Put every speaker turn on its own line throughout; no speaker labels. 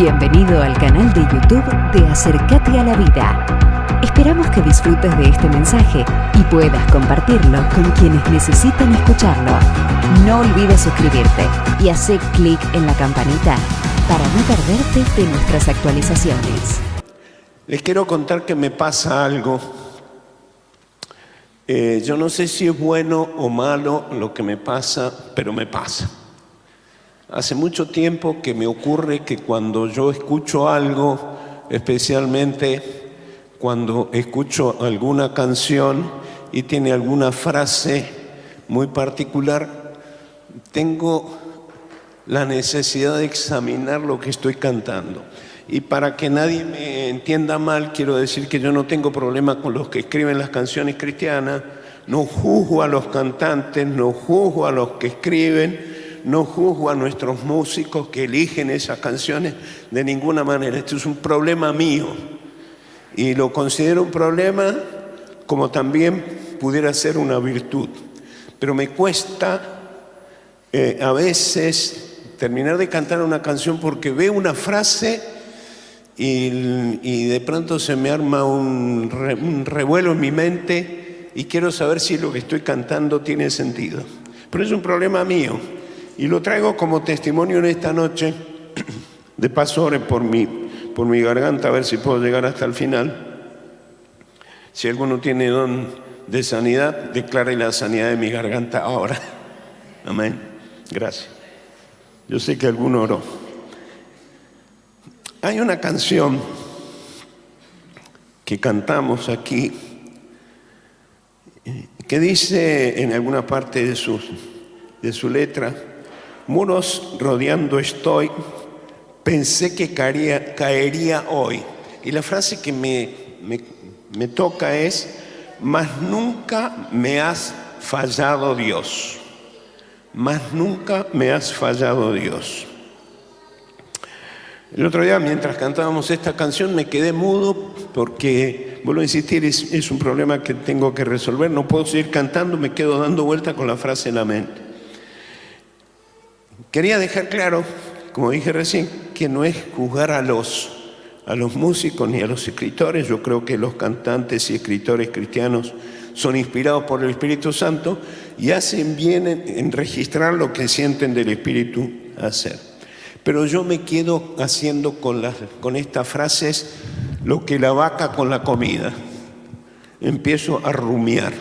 Bienvenido al canal de YouTube de Acercate a la Vida. Esperamos que disfrutes de este mensaje y puedas compartirlo con quienes necesitan escucharlo. No olvides suscribirte y hacer clic en la campanita para no perderte de nuestras actualizaciones.
Les quiero contar que me pasa algo. Yo no sé si es bueno o malo lo que me pasa, pero me pasa. Hace mucho tiempo que me ocurre que cuando yo escucho algo, especialmente cuando escucho alguna canción y tiene alguna frase muy particular, tengo la necesidad de examinar lo que estoy cantando. Y para que nadie me entienda mal, quiero decir que yo no tengo problema con los que escriben las canciones cristianas, no juzgo a los cantantes, no juzgo a los que escriben, no juzgo a nuestros músicos que eligen esas canciones de ninguna manera. Esto es un problema mío y lo considero un problema como también pudiera ser una virtud. Pero me cuesta a veces terminar de cantar una canción porque veo una frase y de pronto se me arma un revuelo en mi mente y quiero saber si lo que estoy cantando tiene sentido. Pero es un problema mío. Y lo traigo como testimonio en esta noche. De paso, ore por mi garganta, a ver si puedo llegar hasta el final. Si alguno tiene don de sanidad, declare la sanidad de mi garganta ahora. Amén. Gracias. Yo sé que alguno oró. Hay una canción que cantamos aquí que dice en alguna parte de su letra: muros rodeando estoy, pensé que caería hoy. Y la frase que me toca es: mas nunca me has fallado, Dios. Mas nunca me has fallado, Dios. El otro día, mientras cantábamos esta canción, me quedé mudo porque, vuelvo a insistir, es un problema que tengo que resolver. No puedo seguir cantando, me quedo dando vuelta con la frase en la mente. Quería dejar claro, como dije recién, que no es juzgar a los músicos ni a los escritores. Yo creo que los cantantes y escritores cristianos son inspirados por el Espíritu Santo y hacen bien en registrar lo que sienten del Espíritu hacer. Pero yo me quedo haciendo con estas frases lo que la vaca con la comida. Empiezo a rumiar.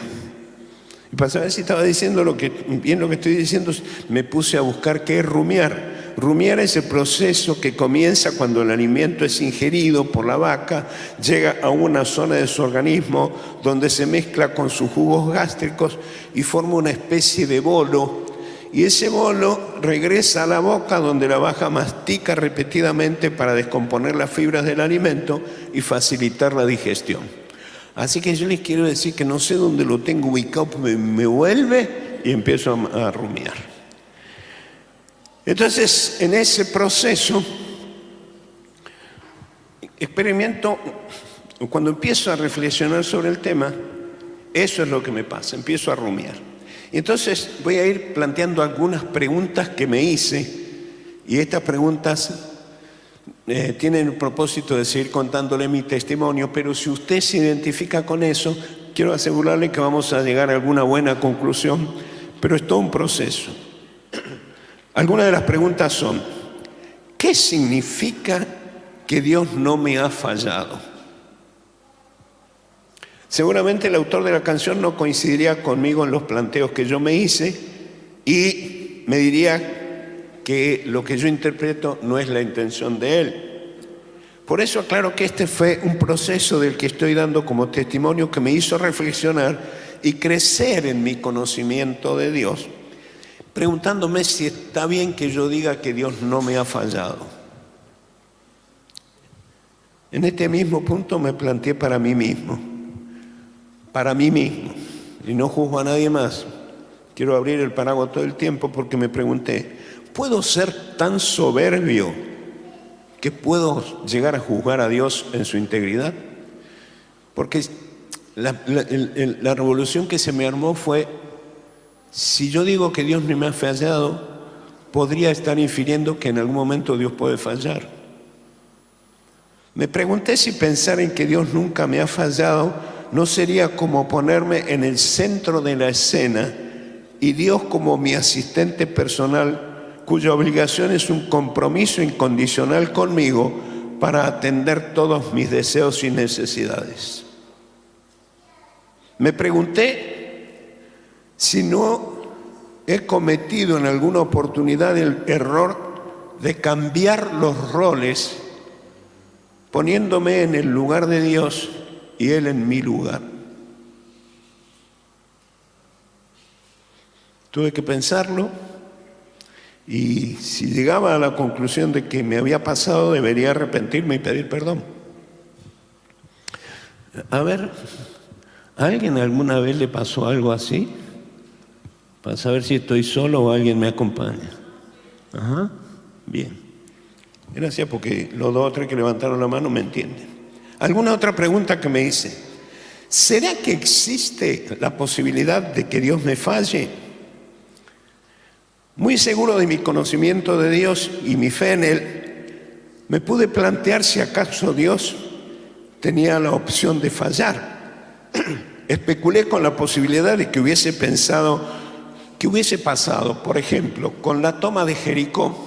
Y para saber si estaba diciendo bien lo que estoy diciendo, me puse a buscar qué es rumiar. Rumiar es el proceso que comienza cuando el alimento es ingerido por la vaca, llega a una zona de su organismo donde se mezcla con sus jugos gástricos y forma una especie de bolo. Y ese bolo regresa a la boca donde la vaca mastica repetidamente para descomponer las fibras del alimento y facilitar la digestión. Así que yo les quiero decir que no sé dónde lo tengo ubicado, me vuelve y empiezo a rumiar. Entonces, en ese proceso, experimento, cuando empiezo a reflexionar sobre el tema, eso es lo que me pasa, empiezo a rumiar. Y entonces voy a ir planteando algunas preguntas que me hice, y estas preguntas tienen el propósito de seguir contándole mi testimonio, pero si usted se identifica con eso, quiero asegurarle que vamos a llegar a alguna buena conclusión, pero es todo un proceso. Algunas de las preguntas son: ¿qué significa que Dios no me ha fallado? Seguramente el autor de la canción no coincidiría conmigo en los planteos que yo me hice y me diría que lo que yo interpreto no es la intención de él. Por eso aclaro que este fue un proceso del que estoy dando como testimonio que me hizo reflexionar y crecer en mi conocimiento de Dios, preguntándome si está bien que yo diga que Dios no me ha fallado. En este mismo punto me planteé para mí mismo, y no juzgo a nadie más. Quiero abrir el paraguas todo el tiempo porque me pregunté: ¿puedo ser tan soberbio que puedo llegar a juzgar a Dios en su integridad? Porque la revolución que se me armó fue: si yo digo que Dios no me ha fallado, podría estar infiriendo que en algún momento Dios puede fallar. Me pregunté si pensar en que Dios nunca me ha fallado no sería como ponerme en el centro de la escena y Dios como mi asistente personal, cuya obligación es un compromiso incondicional conmigo para atender todos mis deseos y necesidades. Me pregunté si no he cometido en alguna oportunidad el error de cambiar los roles, poniéndome en el lugar de Dios y Él en mi lugar. Tuve que pensarlo y si llegaba a la conclusión de que me había pasado, debería arrepentirme y pedir perdón. A ver, ¿a alguien alguna vez le pasó algo así? Para saber si estoy solo o alguien me acompaña. Ajá, bien. Gracias, porque los dos o tres que levantaron la mano me entienden. ¿Alguna otra pregunta que me hice? ¿Será que existe la posibilidad de que Dios me falle? Muy seguro de mi conocimiento de Dios y mi fe en Él, me pude plantear si acaso Dios tenía la opción de fallar. Especulé con la posibilidad de que hubiese pensado, que hubiese pasado, por ejemplo, con la toma de Jericó,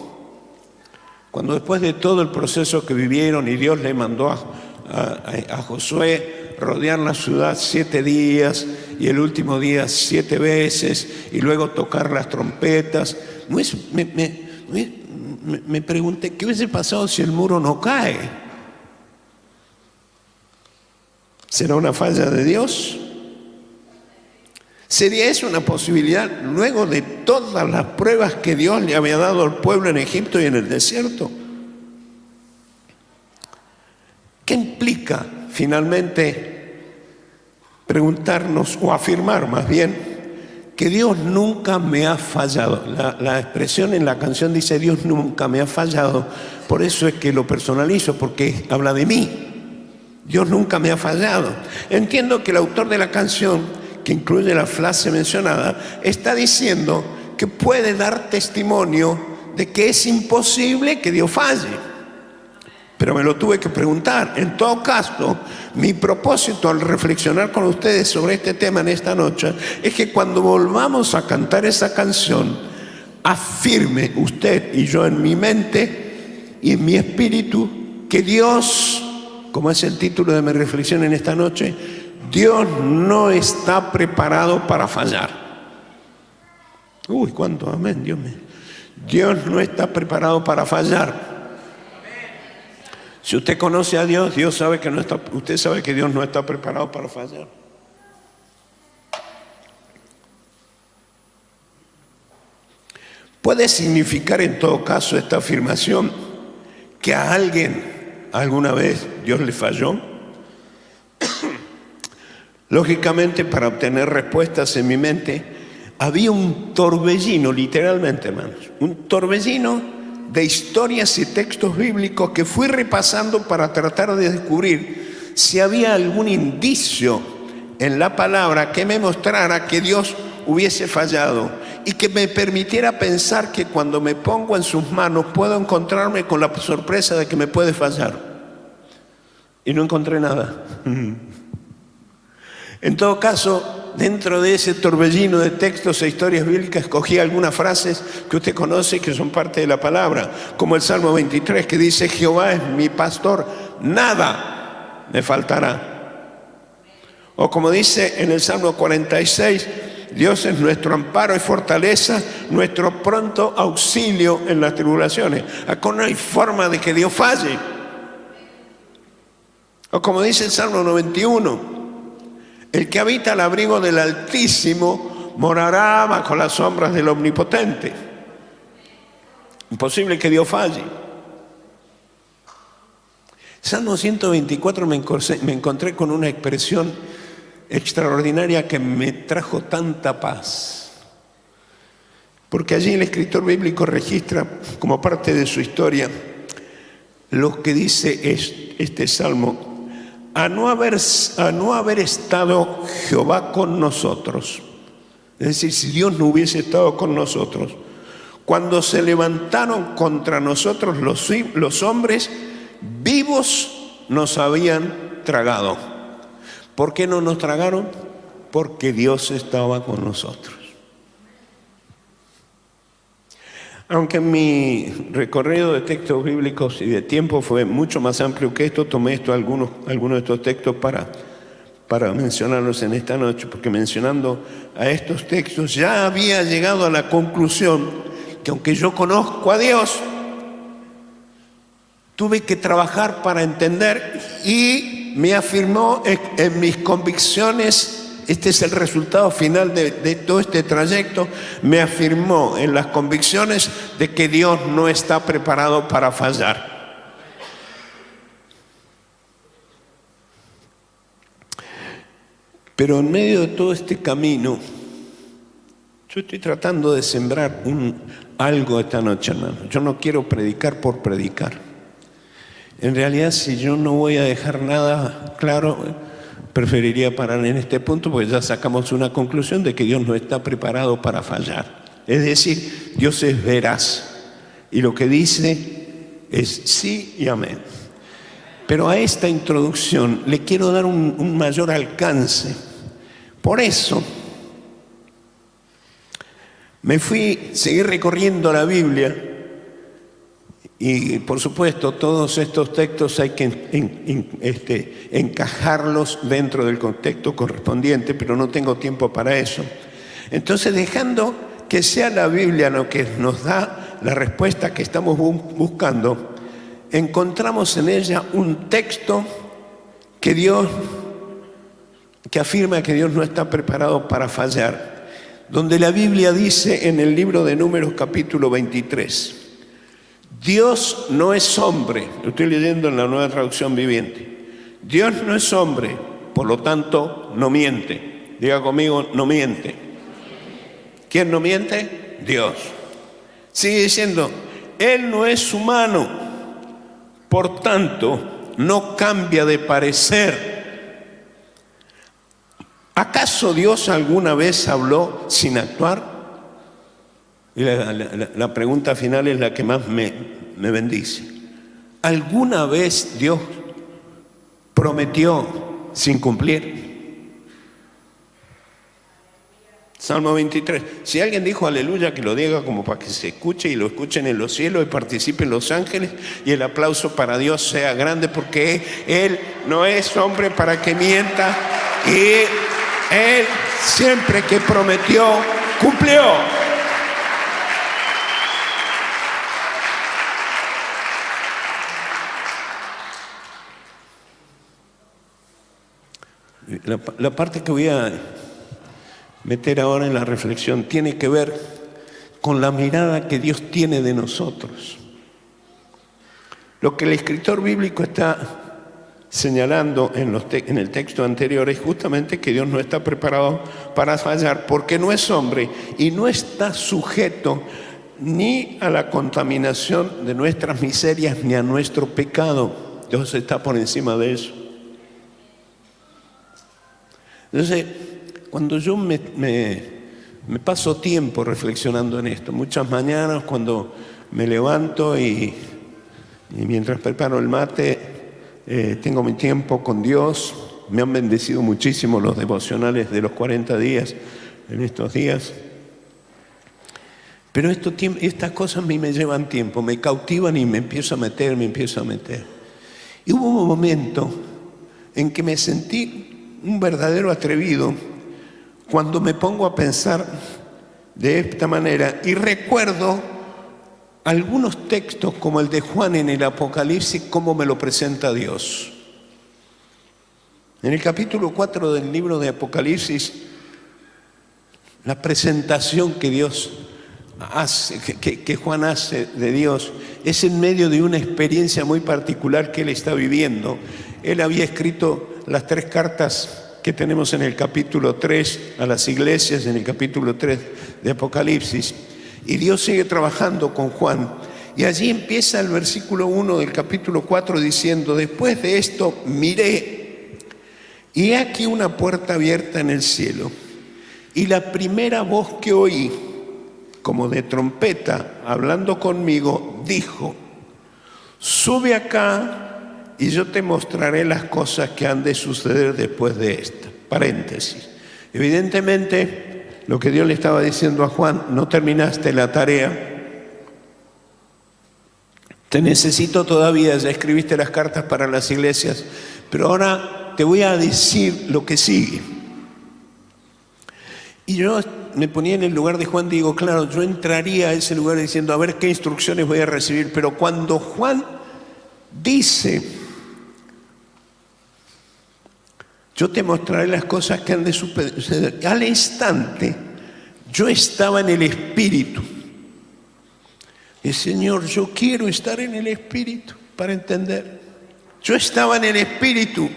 cuando después de todo el proceso que vivieron y Dios le mandó a Josué rodear la ciudad 7 días y el último día 7 veces y luego tocar las trompetas. Me pregunté, ¿qué hubiese pasado si el muro no cae? ¿Será una falla de Dios? ¿Sería eso una posibilidad luego de todas las pruebas que Dios le había dado al pueblo en Egipto y en el desierto? ¿Qué implica finalmente preguntarnos o afirmar más bien que Dios nunca me ha fallado? La expresión en la canción dice Dios nunca me ha fallado, por eso es que lo personalizo, porque habla de mí. Dios nunca me ha fallado. Entiendo que el autor de la canción, que incluye la frase mencionada, está diciendo que puede dar testimonio de que es imposible que Dios falle. Pero me lo tuve que preguntar. En todo caso, mi propósito al reflexionar con ustedes sobre este tema en esta noche es que cuando volvamos a cantar esa canción, afirme usted y yo en mi mente y en mi espíritu que Dios, como es el título de mi reflexión en esta noche, Dios no está preparado para fallar. Uy, cuánto amén, Dios mío. Dios no está preparado para fallar. Si usted conoce a Dios, usted sabe que Dios no está preparado para fallar. ¿Puede significar en todo caso esta afirmación que a alguien alguna vez Dios le falló? Lógicamente, para obtener respuestas en mi mente, había un torbellino, literalmente, hermanos, un torbellino de historias y textos bíblicos que fui repasando para tratar de descubrir si había algún indicio en la palabra que me mostrara que Dios hubiese fallado y que me permitiera pensar que cuando me pongo en sus manos puedo encontrarme con la sorpresa de que me puede fallar. Y no encontré nada. En todo caso, dentro de ese torbellino de textos e historias bíblicas, escogí algunas frases que usted conoce y que son parte de la palabra, como el Salmo 23, que dice: Jehová es mi pastor, nada me faltará. O como dice en el Salmo 46, Dios es nuestro amparo y fortaleza, nuestro pronto auxilio en las tribulaciones. Acá no hay forma de que Dios falle. O como dice el Salmo 91, el que habita al abrigo del Altísimo morará bajo las sombras del Omnipotente. Imposible que Dios falle. Salmo 124 me encontré con una expresión extraordinaria que me trajo tanta paz. Porque allí el escritor bíblico registra como parte de su historia lo que dice este salmo: a no haber estado Jehová con nosotros, es decir, si Dios no hubiese estado con nosotros, cuando se levantaron contra nosotros los hombres, vivos nos habían tragado. ¿Por qué no nos tragaron? Porque Dios estaba con nosotros. Aunque mi recorrido de textos bíblicos y de tiempo fue mucho más amplio que esto, tomé algunos de estos textos para mencionarlos en esta noche, porque mencionando a estos textos ya había llegado a la conclusión que aunque yo conozco a Dios, tuve que trabajar para entender, y me afirmó en mis convicciones. Este es el resultado final de todo este trayecto. Me afirmó en las convicciones de que Dios no está preparado para fallar. Pero en medio de todo este camino, yo estoy tratando de sembrar algo esta noche, hermano. Yo no quiero predicar por predicar. En realidad, si yo no voy a dejar nada claro, preferiría parar en este punto, porque ya sacamos una conclusión de que Dios no está preparado para fallar. Es decir, Dios es veraz y lo que dice es sí y amén. Pero a esta introducción le quiero dar un mayor alcance. Por eso seguí recorriendo la Biblia. Y por supuesto, todos estos textos hay que encajarlos dentro del contexto correspondiente, pero no tengo tiempo para eso. Entonces, dejando que sea la Biblia lo que nos da la respuesta que estamos buscando, encontramos en ella un texto que afirma que Dios no está preparado para fallar, donde la Biblia dice en el libro de Números capítulo 23, Dios no es hombre. Lo estoy leyendo en la Nueva Traducción Viviente. Dios no es hombre, por lo tanto no miente. Diga conmigo, no miente. ¿Quién no miente? Dios. Sigue diciendo, Él no es humano, por tanto no cambia de parecer. ¿Acaso Dios alguna vez habló sin actuar? Y la pregunta final es la que más me bendice. ¿Alguna vez Dios prometió sin cumplir? Salmo 23. Si alguien dijo aleluya, que lo diga como para que se escuche y lo escuchen en los cielos y participen los ángeles, y el aplauso para Dios sea grande, porque Él no es hombre para que mienta, y Él siempre que prometió, cumplió. La parte que voy a meter ahora en la reflexión tiene que ver con la mirada que Dios tiene de nosotros. Lo que el escritor bíblico está señalando en el texto anterior es justamente que Dios no está preparado para fallar, porque no es hombre y no está sujeto ni a la contaminación de nuestras miserias ni a nuestro pecado. Dios está por encima de eso. Entonces, cuando yo me paso tiempo reflexionando en esto, muchas mañanas cuando me levanto y mientras preparo el mate, tengo mi tiempo con Dios. Me han bendecido muchísimo los devocionales de los 40 días en estos días. Pero estas cosas a mí me llevan tiempo, me cautivan y me empiezo a meter. Y hubo un momento en que me sentí un verdadero atrevido cuando me pongo a pensar de esta manera y recuerdo algunos textos como el de Juan en el Apocalipsis, cómo me lo presenta Dios. En el capítulo 4 del libro de Apocalipsis, la presentación que Dios hace, que Juan hace de Dios, es en medio de una experiencia muy particular que él está viviendo. Él había escrito las 3 cartas que tenemos en el capítulo 3 a las iglesias, en el capítulo 3 de Apocalipsis, y Dios sigue trabajando con Juan, y allí empieza el versículo 1 del capítulo 4 diciendo: después de esto miré, y he aquí una puerta abierta en el cielo, y la primera voz que oí, como de trompeta, hablando conmigo, dijo: sube acá y yo te mostraré las cosas que han de suceder después de esta. Paréntesis. Evidentemente, lo que Dios le estaba diciendo a Juan, no terminaste la tarea, te necesito todavía, ya escribiste las cartas para las iglesias, pero ahora te voy a decir lo que sigue. Y yo me ponía en el lugar de Juan, digo, claro, yo entraría a ese lugar diciendo, a ver qué instrucciones voy a recibir, pero cuando Juan dice, yo te mostraré las cosas que han de suceder, al instante yo estaba en el Espíritu. Y Señor, yo quiero estar en el Espíritu para entender. Yo estaba en el Espíritu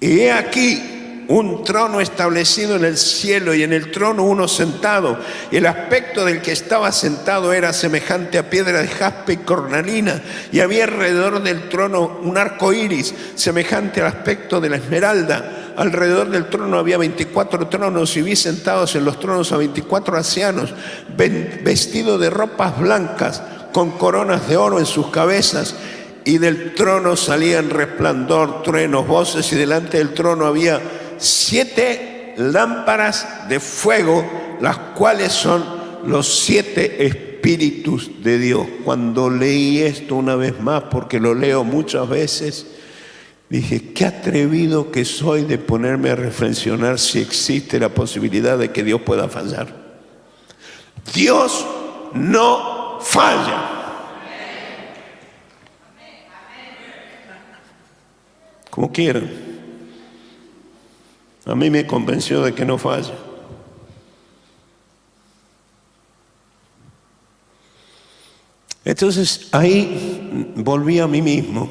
y he aquí un trono establecido en el cielo y en el trono uno sentado. Y el aspecto del que estaba sentado era semejante a piedra de jaspe y cornalina, y había alrededor del trono un arco iris semejante al aspecto de la esmeralda. Alrededor del trono había 24 tronos, y vi sentados en los tronos a 24 ancianos, vestidos de ropas blancas, con coronas de oro en sus cabezas, y del trono salían resplandor, truenos, voces, y delante del trono había 7 lámparas de fuego, las cuales son los 7 espíritus de Dios. Cuando leí esto una vez más, porque lo leo muchas veces, dije, qué atrevido que soy de ponerme a reflexionar si existe la posibilidad de que Dios pueda fallar. Dios no falla. Como quieran. A mí me convenció de que no falla. Entonces ahí volví a mí mismo.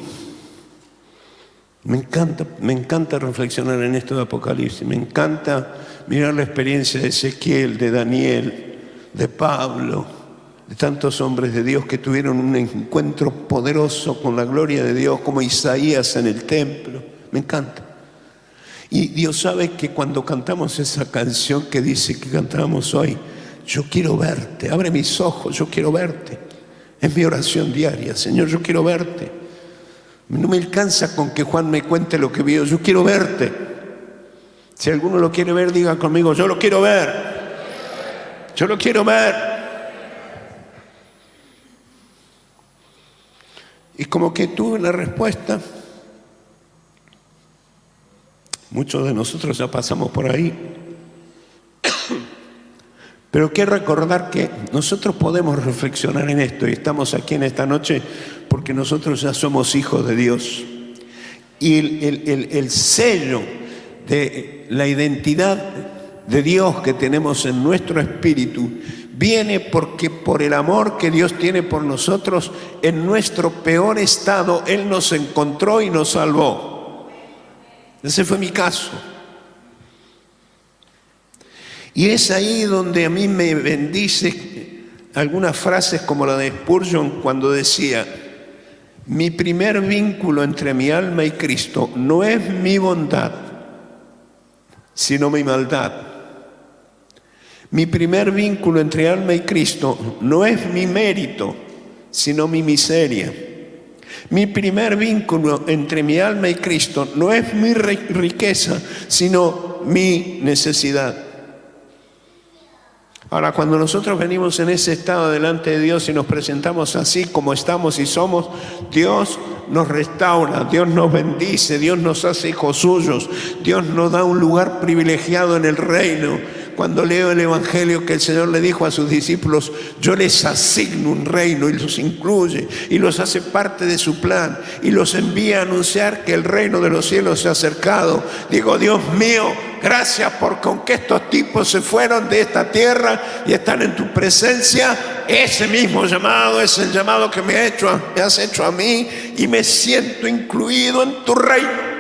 Me encanta reflexionar en esto de Apocalipsis, me encanta mirar la experiencia de Ezequiel, de Daniel, de Pablo, de tantos hombres de Dios que tuvieron un encuentro poderoso con la gloria de Dios, como Isaías en el templo. Me encanta. Y Dios sabe que cuando cantamos esa canción que dice que cantamos hoy, yo quiero verte, abre mis ojos, yo quiero verte. Es mi oración diaria, Señor, yo quiero verte. No me alcanza con que Juan me cuente lo que vio, yo quiero verte. Si alguno lo quiere ver, diga conmigo, yo lo quiero ver. Yo lo quiero ver. Y como que tuve una respuesta. Muchos de nosotros ya pasamos por ahí. Pero quiero recordar que nosotros podemos reflexionar en esto y estamos aquí en esta noche porque nosotros ya somos hijos de Dios. Y el sello de la identidad de Dios que tenemos en nuestro espíritu viene porque por el amor que Dios tiene por nosotros, en nuestro peor estado, Él nos encontró y nos salvó. Ese fue mi caso. Y es ahí donde a mí me bendice algunas frases como la de Spurgeon cuando decía, mi primer vínculo entre mi alma y Cristo no es mi bondad, sino mi maldad. Mi primer vínculo entre alma y Cristo no es mi mérito, sino mi miseria. Mi primer vínculo entre mi alma y Cristo no es mi riqueza, sino mi necesidad. Ahora, cuando nosotros venimos en ese estado delante de Dios y nos presentamos así como estamos y somos, Dios nos restaura, Dios nos bendice, Dios nos hace hijos suyos, Dios nos da un lugar privilegiado en el reino. Cuando leo el Evangelio que el Señor le dijo a sus discípulos, yo les asigno un reino y los incluye y los hace parte de su plan y los envía a anunciar que el reino de los cielos se ha acercado. Digo, Dios mío, gracias por con que estos tipos se fueron de esta tierra y están en tu presencia. Ese mismo llamado es el llamado que me has hecho a mí y me siento incluido en tu reino.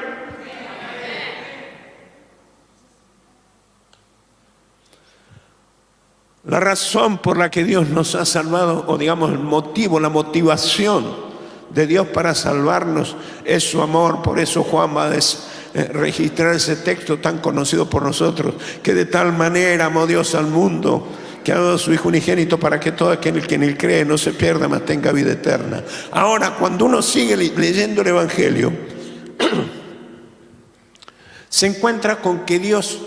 La razón por la que Dios nos ha salvado, o digamos el motivo, la motivación de Dios para salvarnos es su amor. Por eso Juan va a registrar ese texto tan conocido por nosotros, que de tal manera amó Dios al mundo que ha dado a su Hijo unigénito para que todo aquel que en él cree no se pierda, mas tenga vida eterna. Ahora, cuando uno sigue leyendo el Evangelio, se encuentra con que Dios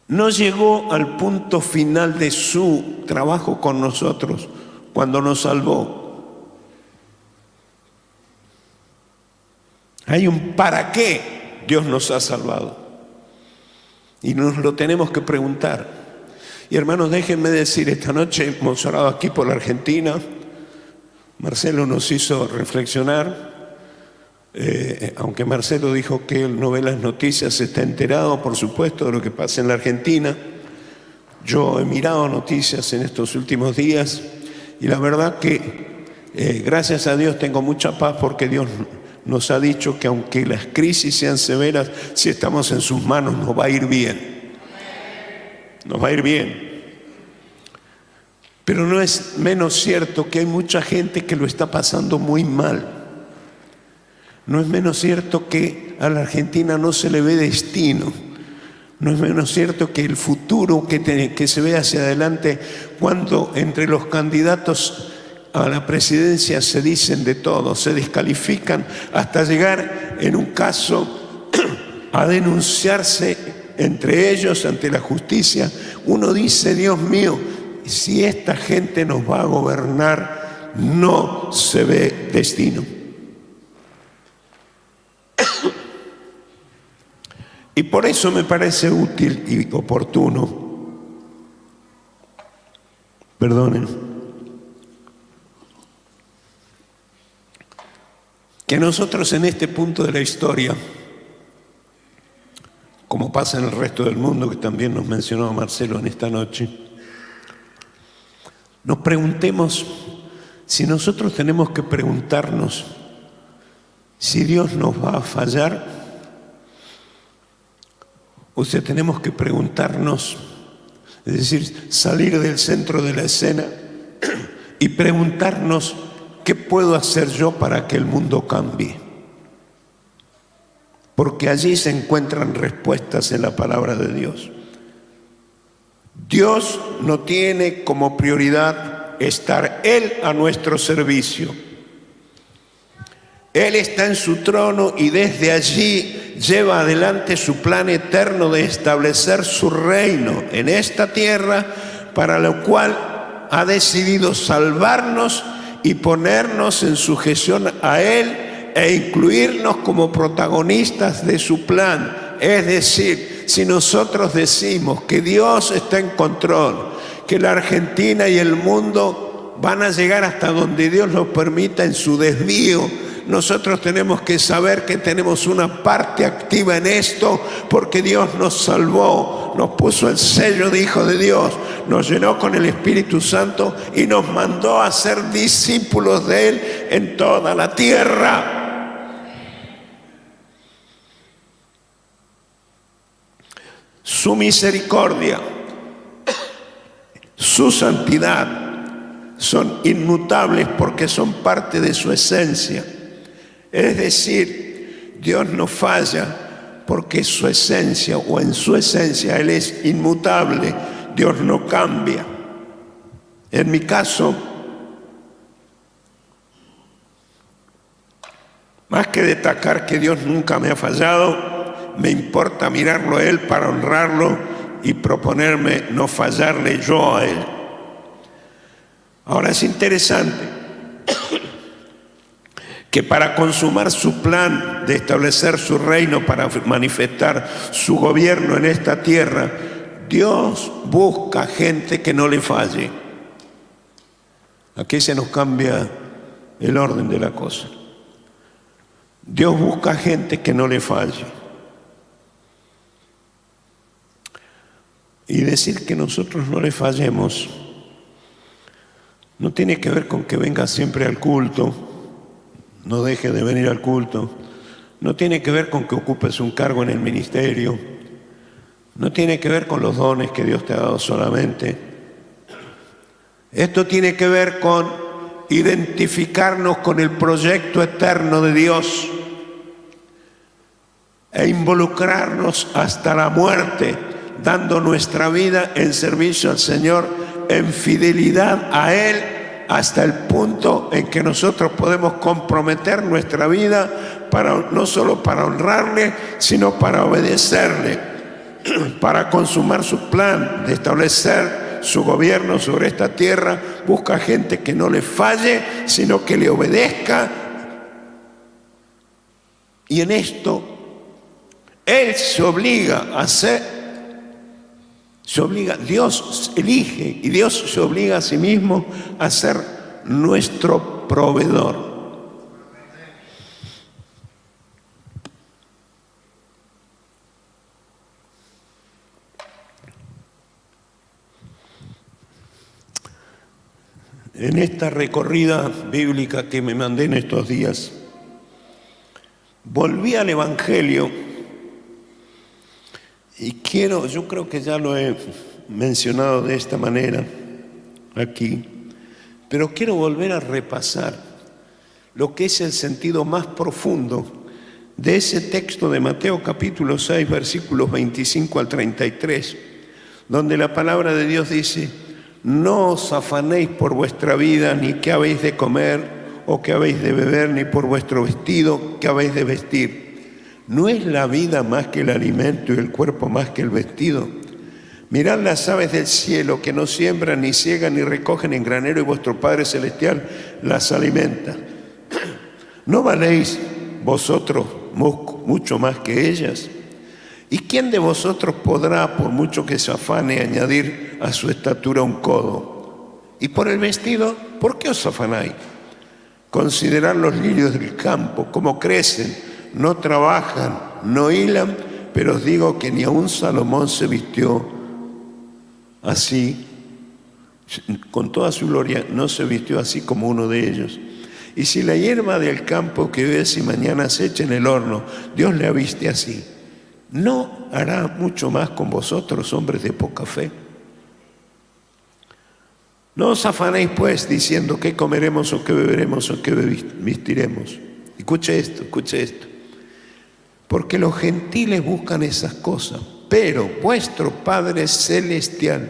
no llegó al punto final de su trabajo con nosotros cuando nos salvó. Hay un para qué Dios nos ha salvado. Y nos lo tenemos que preguntar. Y hermanos, déjenme decir, esta noche hemos orado aquí por la Argentina. Marcelo nos hizo reflexionar. Aunque Marcelo dijo que él no ve las noticias, está enterado, por supuesto, de lo que pasa en la Argentina. Yo he mirado noticias en estos últimos días y la verdad que, gracias a Dios, tengo mucha paz porque Dios nos ha dicho que aunque las crisis sean severas, si estamos en sus manos nos va a ir bien. Nos va a ir bien. Pero no es menos cierto que hay mucha gente que lo está pasando muy mal. No es menos cierto que a la Argentina no se le ve destino. No es menos cierto que el futuro que se ve hacia adelante, cuando entre los candidatos a la presidencia se dicen de todo, se descalifican, hasta llegar en un caso a denunciarse entre ellos ante la justicia. Uno dice, Dios mío, si esta gente nos va a gobernar, no se ve destino. Y por eso me parece útil y oportuno, perdonen, que nosotros en este punto de la historia, como pasa en el resto del mundo, que también nos mencionó Marcelo en esta noche, nos preguntemos si nosotros tenemos que preguntarnos si Dios nos va a fallar, o sea, tenemos que preguntarnos, es decir, salir del centro de la escena y preguntarnos qué puedo hacer yo para que el mundo cambie. Porque allí se encuentran respuestas en la palabra de Dios. Dios no tiene como prioridad estar Él a nuestro servicio. Él está en su trono y desde allí lleva adelante su plan eterno de establecer su reino en esta tierra, para lo cual ha decidido salvarnos y ponernos en sujeción a Él e incluirnos como protagonistas de su plan. Es decir, si nosotros decimos que Dios está en control, que la Argentina y el mundo van a llegar hasta donde Dios los permita en su desvío, nosotros tenemos que saber que tenemos una parte activa en esto, porque Dios nos salvó, nos puso el sello de Hijo de Dios, nos llenó con el Espíritu Santo y nos mandó a ser discípulos de Él en toda la tierra. Su misericordia, su santidad son inmutables porque son parte de su esencia. Es decir, Dios no falla porque su esencia, o en su esencia, Él es inmutable. Dios no cambia. En mi caso, más que destacar que Dios nunca me ha fallado, me importa mirarlo a Él para honrarlo y proponerme no fallarle yo a Él. Ahora es interesante que para consumar su plan de establecer su reino, para manifestar su gobierno en esta tierra, Dios busca gente que no le falle. Aquí se nos cambia el orden de la cosa. Dios busca gente que no le falle. Y decir que nosotros no le fallemos no tiene que ver con que venga siempre al culto, no deje de venir al culto, no tiene que ver con que ocupes un cargo en el ministerio, no tiene que ver con los dones que Dios te ha dado solamente. Esto tiene que ver con identificarnos con el proyecto eterno de Dios e involucrarnos hasta la muerte, dando nuestra vida en servicio al Señor, en fidelidad a Él, hasta el punto en que nosotros podemos comprometer nuestra vida no solo para honrarle, sino para obedecerle, para consumar su plan de establecer su gobierno sobre esta tierra. Busca gente que no le falle, sino que le obedezca. Y en esto Él se obliga a hacer, Dios elige y Dios se obliga a sí mismo a ser nuestro proveedor. En esta recorrida bíblica que me mandé en estos días, volví al Evangelio y yo creo que ya lo he mencionado de esta manera aquí, pero quiero volver a repasar lo que es el sentido más profundo de ese texto de Mateo capítulo 6, versículos 25 al 33, donde la palabra de Dios dice: no os afanéis por vuestra vida, ni qué habéis de comer o qué habéis de beber, ni por vuestro vestido, qué habéis de vestir. ¿No es la vida más que el alimento y el cuerpo más que el vestido? Mirad las aves del cielo, que no siembran, ni ciegan, ni recogen en granero, y vuestro Padre Celestial las alimenta. ¿No valéis vosotros mucho más que ellas? ¿Y quién de vosotros podrá, por mucho que se afane, añadir a su estatura un codo? Y por el vestido, ¿por qué os afanáis? Considerad los lirios del campo, cómo crecen, no trabajan, no hilan, pero os digo que ni aun Salomón se vistió así, con toda su gloria, no se vistió así como uno de ellos. Y si la hierba del campo que ves y mañana se echa en el horno, Dios la viste así, ¿no hará mucho más con vosotros, hombres de poca fe? No os afanéis pues diciendo qué comeremos o qué beberemos o qué vestiremos. Escuche esto. Porque los gentiles buscan esas cosas, pero vuestro Padre Celestial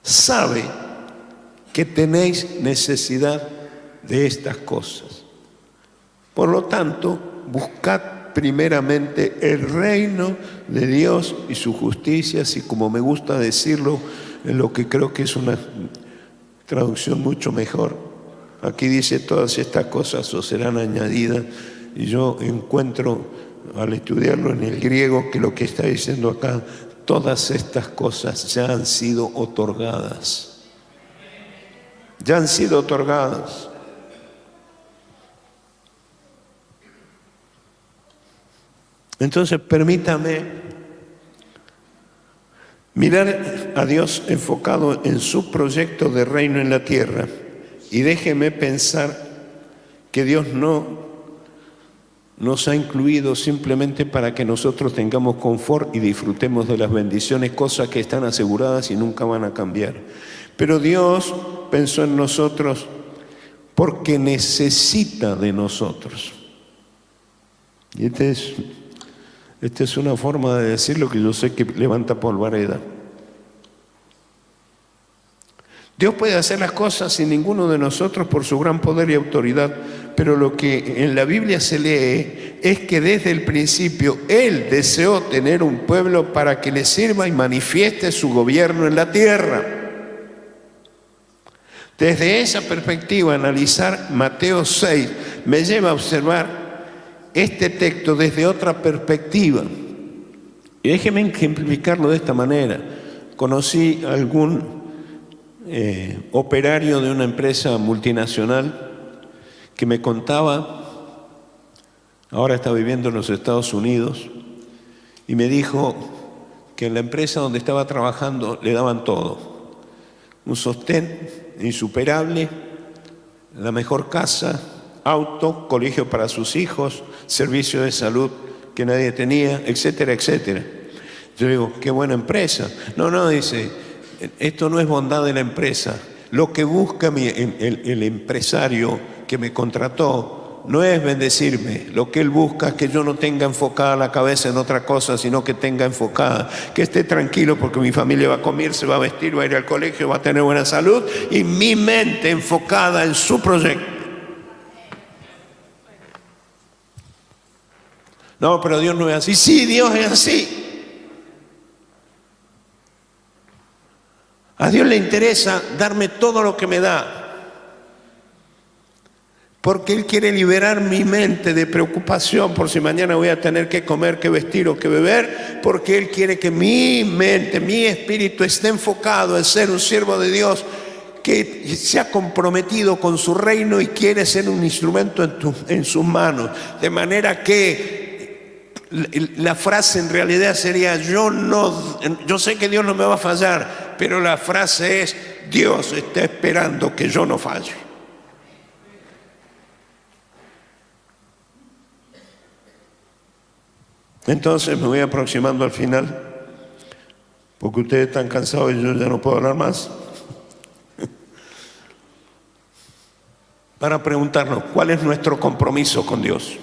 sabe que tenéis necesidad de estas cosas. Por lo tanto, buscad primeramente el reino de Dios y su justicia, así como me gusta decirlo en lo que creo que es una traducción mucho mejor. Aquí dice: todas estas cosas os serán añadidas, y yo encuentro al estudiarlo en el griego que lo que está diciendo acá, todas estas cosas ya han sido otorgadas. Ya han sido otorgadas. Entonces permítame mirar a Dios enfocado en su proyecto de reino en la tierra, y déjeme pensar que Dios no nos ha incluido simplemente para que nosotros tengamos confort y disfrutemos de las bendiciones, cosas que están aseguradas y nunca van a cambiar. Pero Dios pensó en nosotros porque necesita de nosotros. Y esta es una forma de decirlo que yo sé que levanta polvareda. Dios puede hacer las cosas sin ninguno de nosotros por su gran poder y autoridad, pero lo que en la Biblia se lee es que desde el principio Él deseó tener un pueblo para que le sirva y manifieste su gobierno en la tierra. Desde esa perspectiva, analizar Mateo 6 me lleva a observar este texto desde otra perspectiva. Y déjeme ejemplificarlo de esta manera. Conocí a algún operario de una empresa multinacional que me contaba, ahora está viviendo en los Estados Unidos, y me dijo que en la empresa donde estaba trabajando le daban todo: un sostén insuperable, la mejor casa, auto, colegio para sus hijos, servicio de salud que nadie tenía, etcétera, etcétera. Yo digo, qué buena empresa. No, dice, esto no es bondad de la empresa. Lo que busca el empresario que me contrató no es bendecirme. Lo que Él busca es que yo no tenga enfocada la cabeza en otra cosa, sino que tenga enfocada, que esté tranquilo porque mi familia va a comer, se va a vestir, va a ir al colegio, va a tener buena salud y mi mente enfocada en su proyecto. No, pero Dios no es así. Sí, Dios es así. A Dios le interesa darme todo lo que me da, porque Él quiere liberar mi mente de preocupación por si mañana voy a tener que comer, que vestir o que beber, porque Él quiere que mi mente, mi espíritu esté enfocado en ser un siervo de Dios que se ha comprometido con su reino y quiere ser un instrumento en sus manos. De manera que la frase en realidad sería, yo sé que Dios no me va a fallar, pero la frase es, Dios está esperando que yo no falle. Entonces me voy aproximando al final, porque ustedes están cansados y yo ya no puedo hablar más, para preguntarnos cuál es nuestro compromiso con Dios.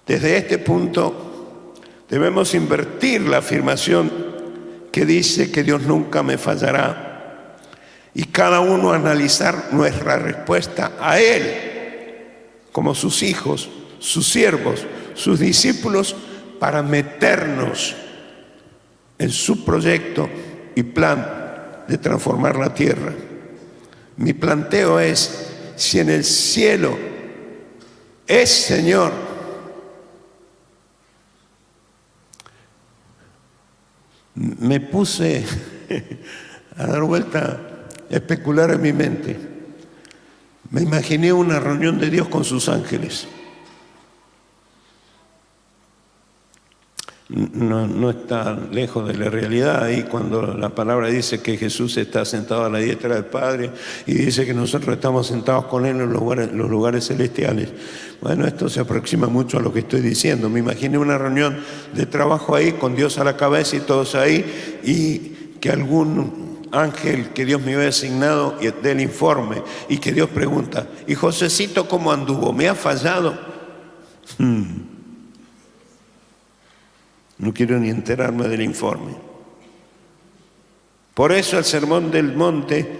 Desde este punto debemos invertir la afirmación que dice que Dios nunca me fallará y cada uno analizar nuestra respuesta a Él como sus hijos, sus siervos, sus discípulos, para meternos en su proyecto y plan de transformar la tierra. Mi planteo es, si en el cielo es Señor, me puse a dar vuelta, a especular en mi mente. Me imaginé una reunión de Dios con sus ángeles. No está lejos de la realidad ahí cuando la palabra dice que Jesús está sentado a la diestra del Padre y dice que nosotros estamos sentados con Él en los lugares celestiales. Bueno, esto se aproxima mucho a lo que estoy diciendo. Me imaginé una reunión de trabajo ahí con Dios a la cabeza y todos ahí, y que algún ángel que Dios me había asignado dé el informe y que Dios pregunta, ¿y Josecito cómo anduvo? ¿Me ha fallado? No quiero ni enterarme del informe. Por eso el Sermón del Monte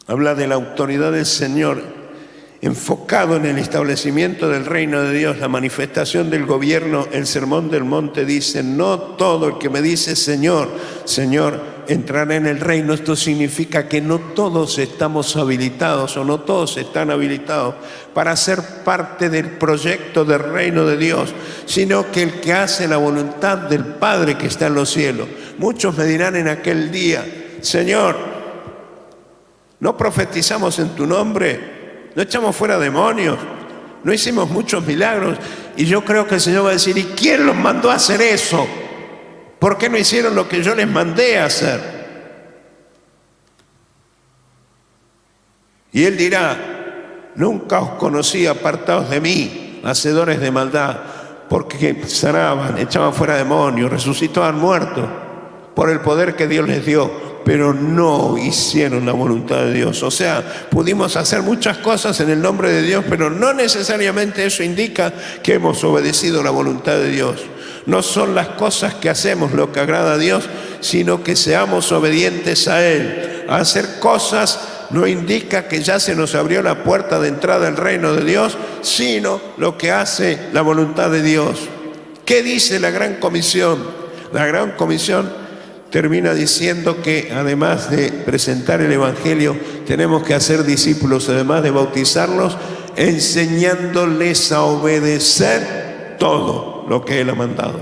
habla de la autoridad del Señor, enfocado en el establecimiento del reino de Dios, la manifestación del gobierno. El Sermón del Monte dice, no todo el que me dice Señor, Señor, entrará en el reino. Esto significa que no todos estamos habilitados o no todos están habilitados para ser parte del proyecto del reino de Dios, sino que el que hace la voluntad del Padre que está en los cielos. Muchos me dirán en aquel día, Señor, ¿no profetizamos en tu nombre? ¿No echamos fuera demonios? ¿No hicimos muchos milagros? Y yo creo que el Señor va a decir, ¿y quién los mandó a hacer eso? ¿Por qué no hicieron lo que yo les mandé a hacer? Y Él dirá, nunca os conocí, apartados de mí, hacedores de maldad, porque sanaban, echaban fuera demonios, resucitaban muertos por el poder que Dios les dio, pero no hicieron la voluntad de Dios. O sea, pudimos hacer muchas cosas en el nombre de Dios, pero no necesariamente eso indica que hemos obedecido la voluntad de Dios. No son las cosas que hacemos lo que agrada a Dios, sino que seamos obedientes a Él. Hacer cosas no indica que ya se nos abrió la puerta de entrada al reino de Dios, sino lo que hace la voluntad de Dios. ¿Qué dice la Gran Comisión? La Gran Comisión termina diciendo que además de presentar el Evangelio, tenemos que hacer discípulos, además de bautizarlos, enseñándoles a obedecer todo lo que Él ha mandado.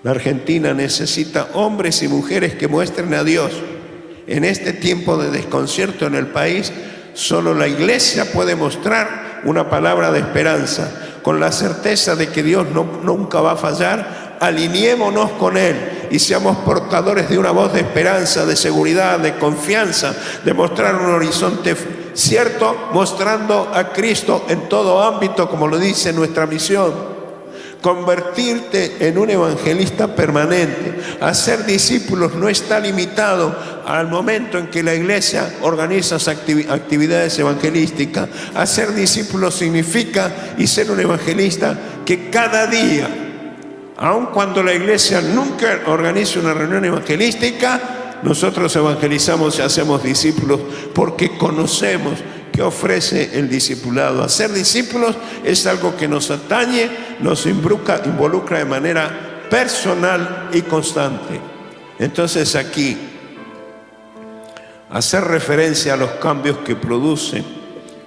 La Argentina necesita hombres y mujeres que muestren a Dios. En este tiempo de desconcierto en el país, solo la iglesia puede mostrar una palabra de esperanza, con la certeza de que Dios nunca va a fallar. Alineémonos con Él y seamos portadores de una voz de esperanza, de seguridad, de confianza, de mostrar un horizonte cierto, mostrando a Cristo en todo ámbito, como lo dice nuestra misión. convertirte en un evangelista permanente. Hacer discípulos no está limitado al momento en que la iglesia organiza actividades evangelísticas. Hacer discípulos significa, y ser un evangelista, que cada día, aun cuando la iglesia nunca organice una reunión evangelística, nosotros evangelizamos y hacemos discípulos porque conocemos que ofrece el discipulado. Hacer discípulos es algo que nos atañe, nos involucra de manera personal y constante. Entonces aquí, hacer referencia a los cambios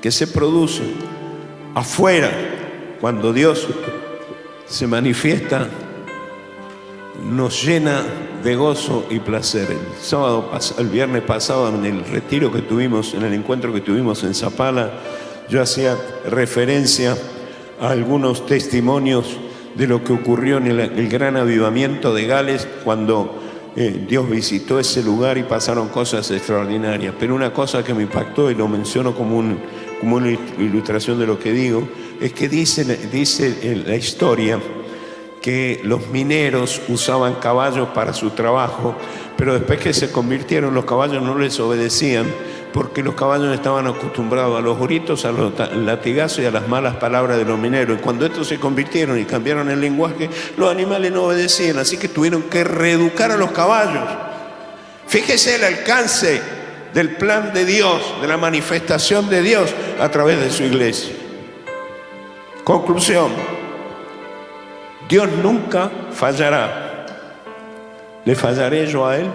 que se producen afuera, cuando Dios se manifiesta, nos llena de gozo y placer. El viernes pasado, en el retiro que tuvimos, en el encuentro que tuvimos en Zapala, yo hacía referencia a algunos testimonios de lo que ocurrió en el gran avivamiento de Gales cuando Dios visitó ese lugar y pasaron cosas extraordinarias. Pero una cosa que me impactó, y lo menciono como una ilustración de lo que digo, es que dice la historia que los mineros usaban caballos para su trabajo, pero después que se convirtieron, los caballos no les obedecían, porque los caballos estaban acostumbrados a los gritos, a los latigazos y a las malas palabras de los mineros. Y cuando estos se convirtieron y cambiaron el lenguaje, los animales no obedecían, así que tuvieron que reeducar a los caballos. Fíjese el alcance del plan de Dios, de la manifestación de Dios a través de su iglesia. Conclusión: Dios nunca fallará. ¿Le fallaré yo a Él?